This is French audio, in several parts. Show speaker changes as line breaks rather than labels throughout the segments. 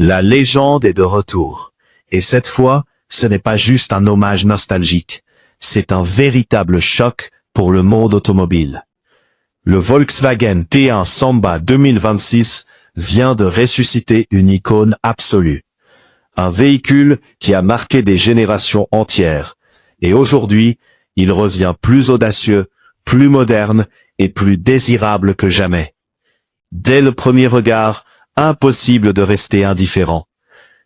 La légende est de retour. Et cette fois, ce n'est pas juste un hommage nostalgique. C'est un véritable choc pour le monde automobile. Le Volkswagen T1 Samba 2026 vient de ressusciter une icône absolue. Un véhicule qui a marqué des générations entières. Et aujourd'hui, il revient plus audacieux, plus moderne et plus désirable que jamais. Dès le premier regard, impossible de rester indifférent.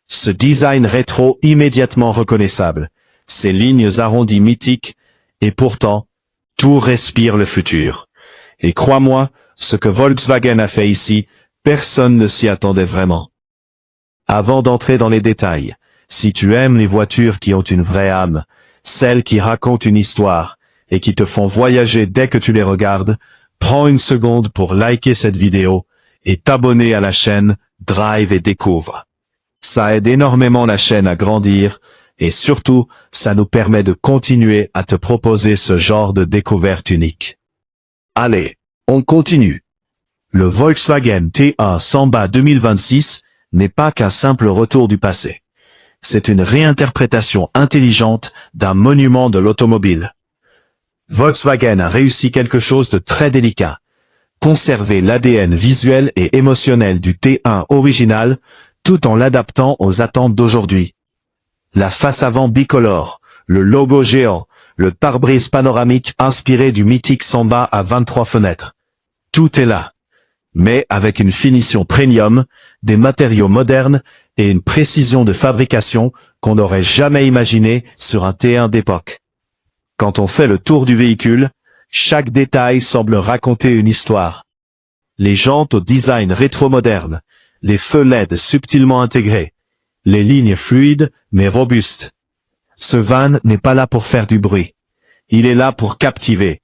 Ce design rétro immédiatement reconnaissable, ces lignes arrondies mythiques, et pourtant, tout respire le futur. Et crois-moi, ce que Volkswagen a fait ici, personne ne s'y attendait vraiment. Avant d'entrer dans les détails, si tu aimes les voitures qui ont une vraie âme, celles qui racontent une histoire, et qui te font voyager dès que tu les regardes, prends une seconde pour liker cette vidéo, et t'abonner à la chaîne Drive et Découvre. Ça aide énormément la chaîne à grandir, et surtout, ça nous permet de continuer à te proposer ce genre de découverte unique. Allez, on continue. Le Volkswagen T1 Samba 2026 n'est pas qu'un simple retour du passé. C'est une réinterprétation intelligente d'un monument de l'automobile. Volkswagen a réussi quelque chose de très délicat. Conserver l'ADN visuel et émotionnel du T1 original, tout en l'adaptant aux attentes d'aujourd'hui. La face avant bicolore, le logo géant, le pare-brise panoramique inspiré du mythique Samba à 23 fenêtres. Tout est là. Mais avec une finition premium, des matériaux modernes et une précision de fabrication qu'on n'aurait jamais imaginé sur un T1 d'époque. Quand on fait le tour du véhicule, chaque détail semble raconter une histoire. Les jantes au design rétro-moderne, les feux LED subtilement intégrés, les lignes fluides mais robustes. Ce van n'est pas là pour faire du bruit. Il est là pour captiver.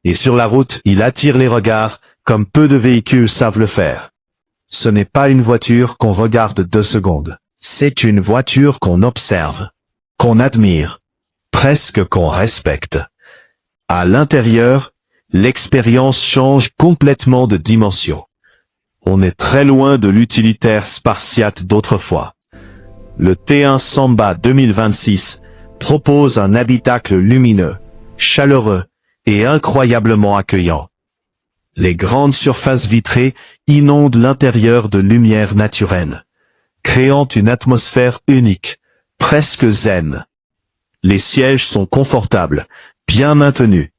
Et sur la route, il attire les regards, comme peu de véhicules savent le faire. Ce n'est pas une voiture qu'on regarde 2 secondes. C'est une voiture qu'on observe, qu'on admire, presque qu'on respecte. À l'intérieur, l'expérience change complètement de dimension. On est très loin de l'utilitaire spartiate d'autrefois. Le T1 Samba 2026 propose un habitacle lumineux, chaleureux et incroyablement accueillant. Les grandes surfaces vitrées inondent l'intérieur de lumière naturelle, créant une atmosphère unique, presque zen. Les sièges sont confortables, bien maintenus,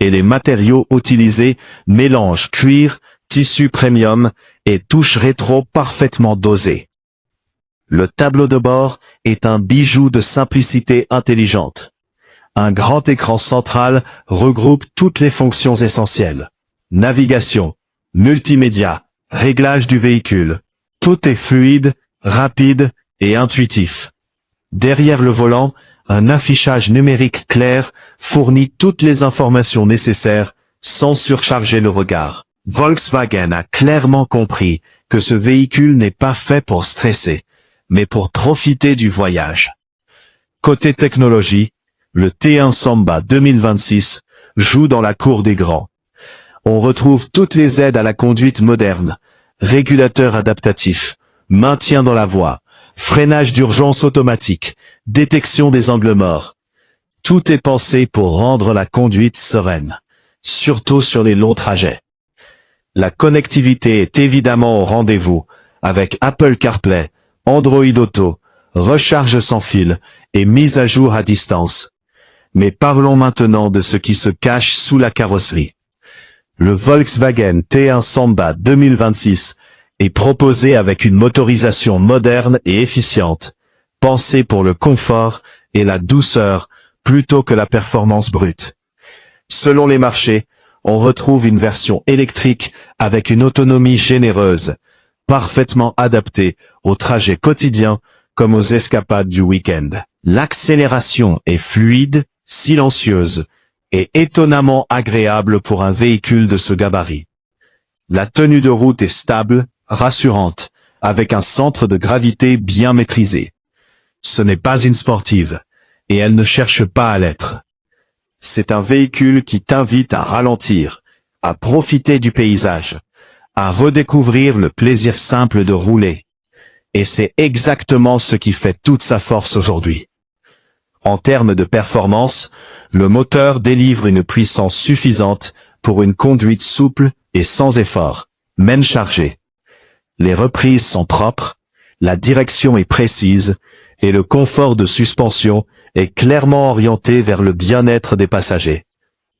et les matériaux utilisés mélangent cuir, tissu premium et touches rétro parfaitement dosées. Le tableau de bord est un bijou de simplicité intelligente. Un grand écran central regroupe toutes les fonctions essentielles. Navigation, multimédia, réglage du véhicule. Tout est fluide, rapide et intuitif. Derrière le volant, un affichage numérique clair fournit toutes les informations nécessaires sans surcharger le regard. Volkswagen a clairement compris que ce véhicule n'est pas fait pour stresser, mais pour profiter du voyage. Côté technologie, le T1 Samba 2026 joue dans la cour des grands. On retrouve toutes les aides à la conduite moderne, régulateur adaptatif, maintien dans la voie, freinage d'urgence automatique, détection des angles morts. Tout est pensé pour rendre la conduite sereine, surtout sur les longs trajets. La connectivité est évidemment au rendez-vous, avec Apple CarPlay, Android Auto, recharge sans fil et mise à jour à distance. Mais parlons maintenant de ce qui se cache sous la carrosserie. Le Volkswagen T1 Samba 2026 est proposé avec une motorisation moderne et efficiente, pensée pour le confort et la douceur plutôt que la performance brute. Selon les marchés, on retrouve une version électrique avec une autonomie généreuse, parfaitement adaptée aux trajets quotidiens comme aux escapades du week-end. L'accélération est fluide, silencieuse et étonnamment agréable pour un véhicule de ce gabarit. La tenue de route est stable, rassurante, avec un centre de gravité bien maîtrisé. Ce n'est pas une sportive, et elle ne cherche pas à l'être. C'est un véhicule qui t'invite à ralentir, à profiter du paysage, à redécouvrir le plaisir simple de rouler. Et c'est exactement ce qui fait toute sa force aujourd'hui. En termes de performance, le moteur délivre une puissance suffisante pour une conduite souple et sans effort, même chargée. Les reprises sont propres, la direction est précise et le confort de suspension est clairement orienté vers le bien-être des passagers.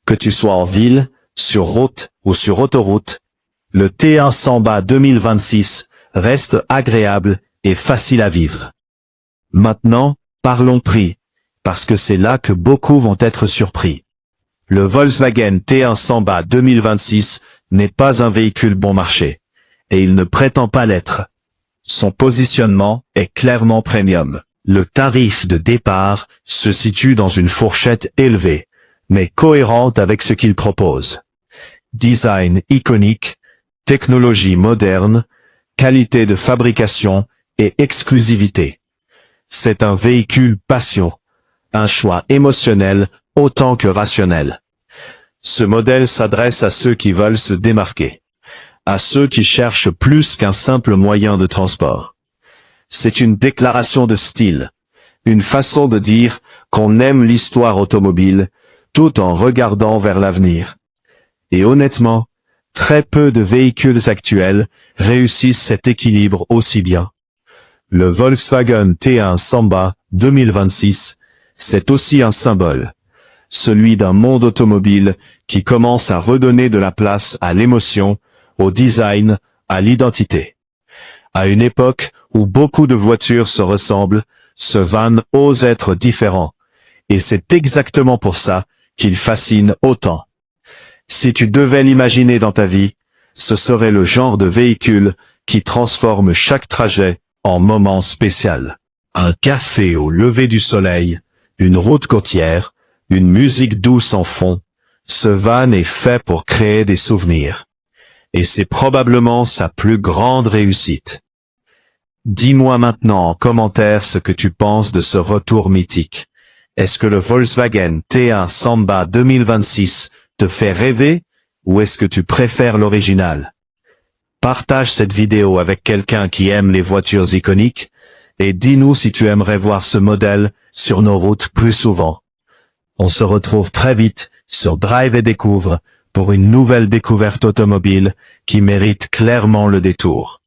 Que tu sois en ville, sur route ou sur autoroute, le T1 Samba 2026 reste agréable et facile à vivre. Maintenant, parlons prix, parce que c'est là que beaucoup vont être surpris. Le Volkswagen T1 Samba 2026 n'est pas un véhicule bon marché, et il ne prétend pas l'être. Son positionnement est clairement premium. Le tarif de départ se situe dans une fourchette élevée, mais cohérente avec ce qu'il propose. Design iconique, technologie moderne, qualité de fabrication et exclusivité. C'est un véhicule passion, un choix émotionnel autant que rationnel. Ce modèle s'adresse à ceux qui veulent se démarquer, à ceux qui cherchent plus qu'un simple moyen de transport. C'est une déclaration de style, une façon de dire qu'on aime l'histoire automobile tout en regardant vers l'avenir. Et honnêtement, très peu de véhicules actuels réussissent cet équilibre aussi bien. Le Volkswagen T1 Samba 2026, c'est aussi un symbole, celui d'un monde automobile qui commence à redonner de la place à l'émotion, au design, à l'identité. À une époque où beaucoup de voitures se ressemblent, ce van ose être différent. Et c'est exactement pour ça qu'il fascine autant. Si tu devais l'imaginer dans ta vie, ce serait le genre de véhicule qui transforme chaque trajet en moment spécial. Un café au lever du soleil, une route côtière, une musique douce en fond, ce van est fait pour créer des souvenirs. Et c'est probablement sa plus grande réussite. Dis-moi maintenant en commentaire ce que tu penses de ce retour mythique. Est-ce que le Volkswagen T1 Samba 2026 te fait rêver ou est-ce que tu préfères l'original? Partage cette vidéo avec quelqu'un qui aime les voitures iconiques et dis-nous si tu aimerais voir ce modèle sur nos routes plus souvent. On se retrouve très vite sur Drive et Découvre pour une nouvelle découverte automobile qui mérite clairement le détour.